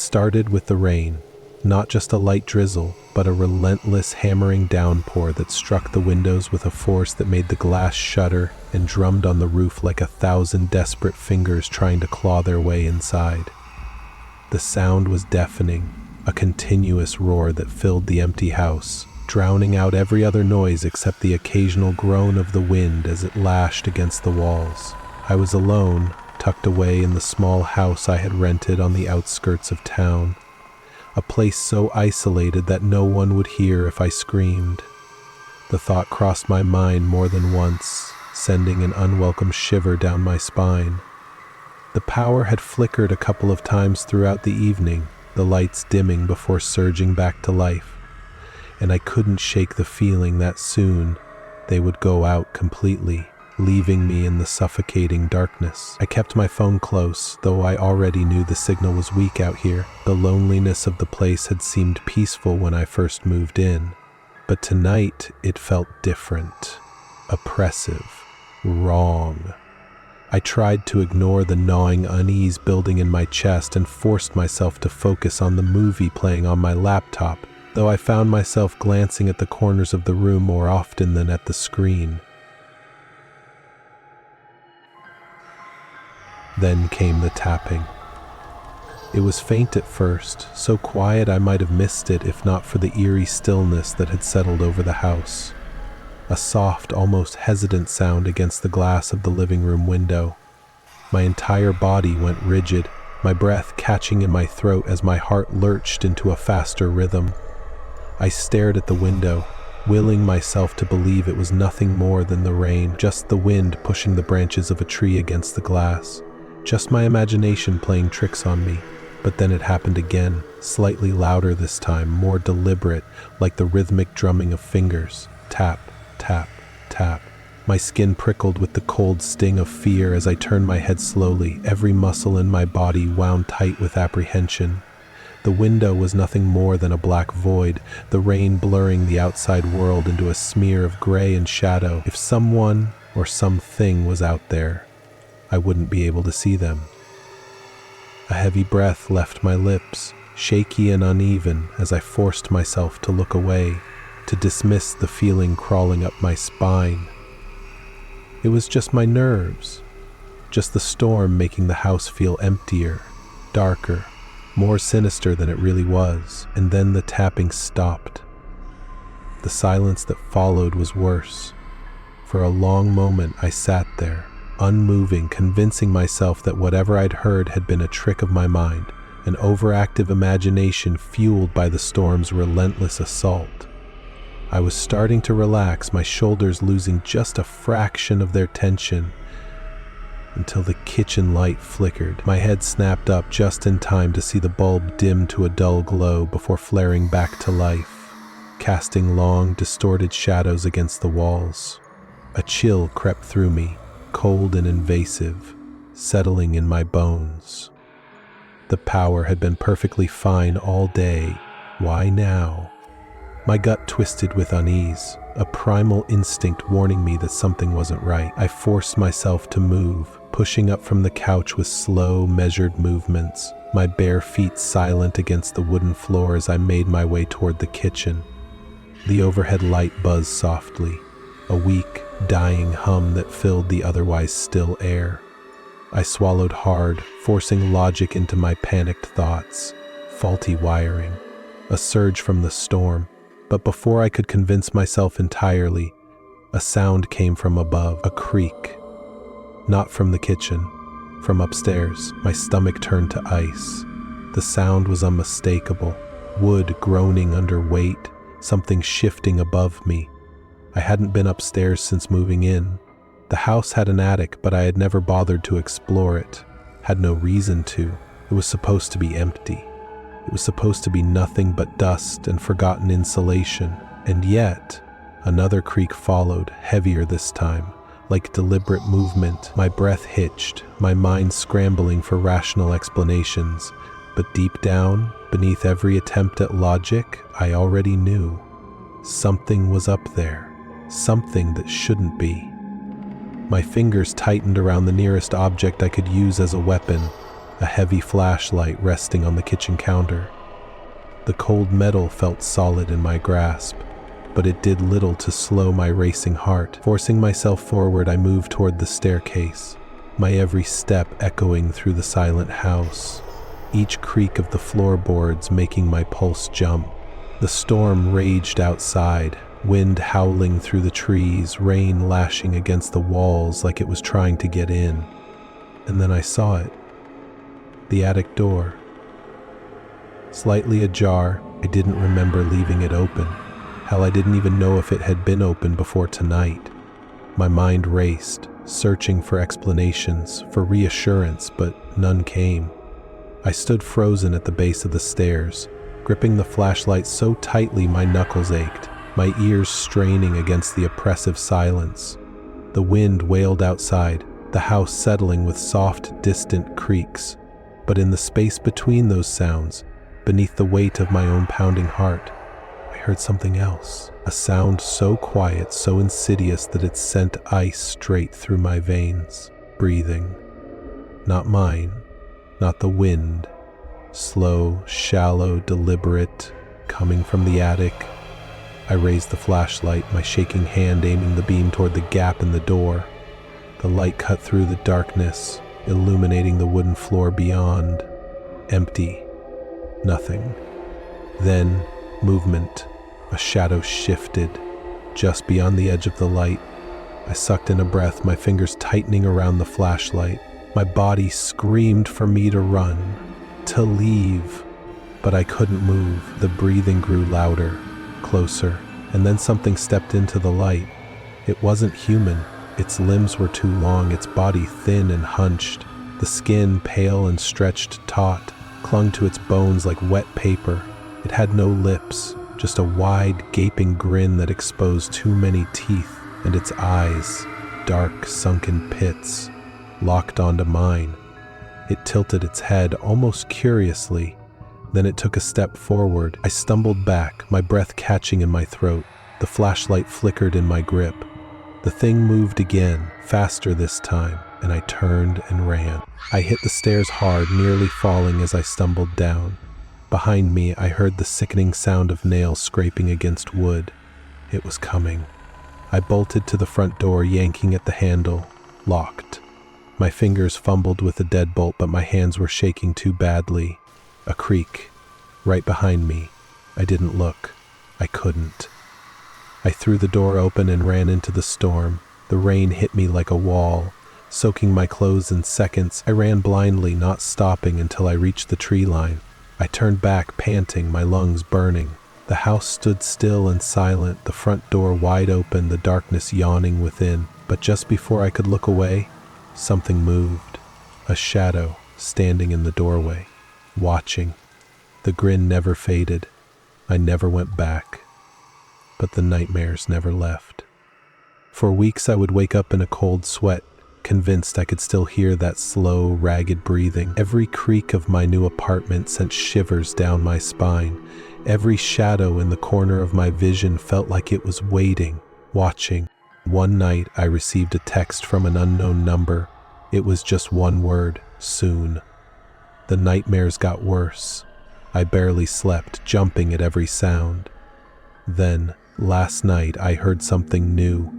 started with the rain, not just a light drizzle, but a relentless hammering downpour that struck the windows with a force that made the glass shudder and drummed on the roof like 1,000 desperate fingers trying to claw their way inside. The sound was deafening, a continuous roar that filled the empty house, drowning out every other noise except the occasional groan of the wind as it lashed against the walls. I was alone, tucked away in the small house I had rented on the outskirts of town, a place so isolated that no one would hear if I screamed. The thought crossed my mind more than once, sending an unwelcome shiver down my spine. The power had flickered a couple of times throughout the evening, the lights dimming before surging back to life, and I couldn't shake the feeling that soon they would go out completely, leaving me in the suffocating darkness. I kept my phone close, though I already knew the signal was weak out here. The loneliness of the place had seemed peaceful when I first moved in, but tonight it felt different, oppressive, wrong. I tried to ignore the gnawing unease building in my chest and forced myself to focus on the movie playing on my laptop, though I found myself glancing at the corners of the room more often than at the screen. Then came the tapping. It was faint at first, so quiet I might have missed it if not for the eerie stillness that had settled over the house. A soft, almost hesitant sound against the glass of the living room window. My entire body went rigid, my breath catching in my throat as my heart lurched into a faster rhythm. I stared at the window, willing myself to believe it was nothing more than the rain, just the wind pushing the branches of a tree against the glass. Just my imagination playing tricks on me. But then it happened again, slightly louder this time, more deliberate, like the rhythmic drumming of fingers. Tap, tap, tap. My skin prickled with the cold sting of fear as I turned my head slowly, every muscle in my body wound tight with apprehension. The window was nothing more than a black void, the rain blurring the outside world into a smear of gray and shadow. If someone or something was out there, I wouldn't be able to see them. A heavy breath left my lips, shaky and uneven as I forced myself to look away, to dismiss the feeling crawling up my spine. It was just my nerves, just the storm making the house feel emptier, darker, more sinister than it really was. And then the tapping stopped. The silence that followed was worse. For a long moment I sat there, unmoving, convincing myself that whatever I'd heard had been a trick of my mind, an overactive imagination fueled by the storm's relentless assault. I was starting to relax, my shoulders losing just a fraction of their tension, until the kitchen light flickered. My head snapped up just in time to see the bulb dim to a dull glow before flaring back to life, casting long, distorted shadows against the walls. A chill crept through me, cold and invasive, settling in my bones. The power had been perfectly fine all day. Why now? My gut twisted with unease, a primal instinct warning me that something wasn't right. I forced myself to move, pushing up from the couch with slow, measured movements, my bare feet silent against the wooden floor as I made my way toward the kitchen. The overhead light buzzed softly, a weak, dying hum that filled the otherwise still air. I swallowed hard, forcing logic into my panicked thoughts. Faulty wiring, a surge from the storm. But before I could convince myself entirely, a sound came from above, a creak. Not from the kitchen, from upstairs. My stomach turned to ice. The sound was unmistakable, wood groaning under weight, something shifting above me. I hadn't been upstairs since moving in. The house had an attic, but I had never bothered to explore it, had no reason to. It was supposed to be empty. It was supposed to be nothing but dust and forgotten insulation. And yet, another creak followed, heavier this time, like deliberate movement. My breath hitched, my mind scrambling for rational explanations. But deep down, beneath every attempt at logic, I already knew. Something was up there. Something that shouldn't be. My fingers tightened around the nearest object I could use as a weapon, a heavy flashlight resting on the kitchen counter. The cold metal felt solid in my grasp, but it did little to slow my racing heart. Forcing myself forward, I moved toward the staircase, my every step echoing through the silent house, each creak of the floorboards making my pulse jump. The storm raged outside, wind howling through the trees, rain lashing against the walls like it was trying to get in. And then I saw it. The attic door. Slightly ajar, I didn't remember leaving it open. Hell, I didn't even know if it had been open before tonight. My mind raced, searching for explanations, for reassurance, but none came. I stood frozen at the base of the stairs, gripping the flashlight so tightly my knuckles ached, my ears straining against the oppressive silence. The wind wailed outside, the house settling with soft, distant creaks. But in the space between those sounds, beneath the weight of my own pounding heart, I heard something else, a sound so quiet, so insidious that it sent ice straight through my veins. Breathing. Not mine, not the wind. Slow, shallow, deliberate, coming from the attic. I raised the flashlight, my shaking hand aiming the beam toward the gap in the door. The light cut through the darkness, illuminating the wooden floor beyond. Empty. Nothing. Then, movement. A shadow shifted. Just beyond the edge of the light, I sucked in a breath, my fingers tightening around the flashlight. My body screamed for me to run, to leave. But I couldn't move. The breathing grew louder, closer, and then something stepped into the light. It wasn't human. Its limbs were too long, its body thin and hunched. The skin, pale and stretched taut, clung to its bones like wet paper. It had no lips, just a wide, gaping grin that exposed too many teeth, and its eyes, dark, sunken pits, locked onto mine. It tilted its head almost curiously. Then it took a step forward. I stumbled back, my breath catching in my throat. The flashlight flickered in my grip. The thing moved again, faster this time, and I turned and ran. I hit the stairs hard, nearly falling as I stumbled down. Behind me, I heard the sickening sound of nails scraping against wood. It was coming. I bolted to the front door, yanking at the handle. Locked. My fingers fumbled with the deadbolt, but my hands were shaking too badly. A creak. Right behind me. I didn't look. I couldn't. I threw the door open and ran into the storm. The rain hit me like a wall, soaking my clothes in seconds. I ran blindly, not stopping until I reached the tree line. I turned back, panting, my lungs burning. The house stood still and silent, the front door wide open, the darkness yawning within. But just before I could look away, something moved. A shadow standing in the doorway, watching. The grin never faded. I never went back. But the nightmares never left. For weeks I would wake up in a cold sweat, convinced I could still hear that slow, ragged breathing. Every creak of my new apartment sent shivers down my spine. Every shadow in the corner of my vision felt like it was waiting, watching. One night I received a text from an unknown number. It was just one word: soon. The nightmares got worse. I barely slept, jumping at every sound. Then, last night, I heard something new.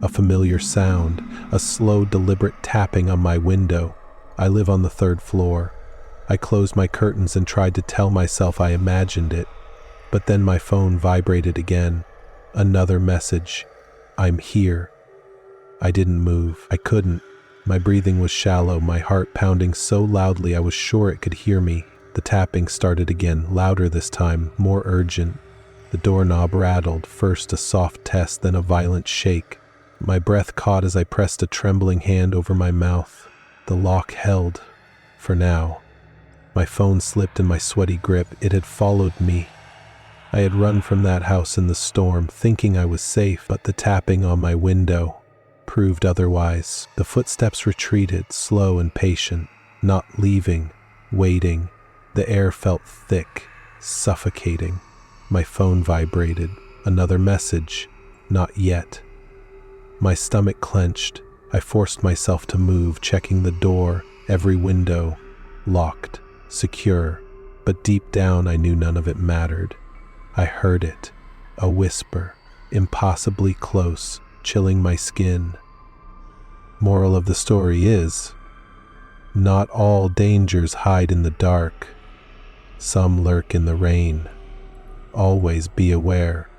A familiar sound, a slow, deliberate tapping on my window. I live on the 3rd floor. I closed my curtains and tried to tell myself I imagined it. But then my phone vibrated again. Another message. I'm here. I didn't move. I couldn't. My breathing was shallow, my heart pounding so loudly I was sure it could hear me. The tapping started again, louder this time, more urgent. The doorknob rattled, first a soft test, then a violent shake. My breath caught as I pressed a trembling hand over my mouth. The lock held, for now. My phone slipped in my sweaty grip. It had followed me. I had run from that house in the storm, thinking I was safe, but the tapping on my window proved otherwise. The footsteps retreated, slow and patient, not leaving, waiting. The air felt thick, suffocating. My phone vibrated. Another message. Not yet. My stomach clenched. I forced myself to move, checking the door, every window. locked, secure, but deep down I knew none of it mattered. I heard it, a whisper, impossibly close, chilling my skin. Moral of the story is, not all dangers hide in the dark. Some lurk in the rain. Always be aware.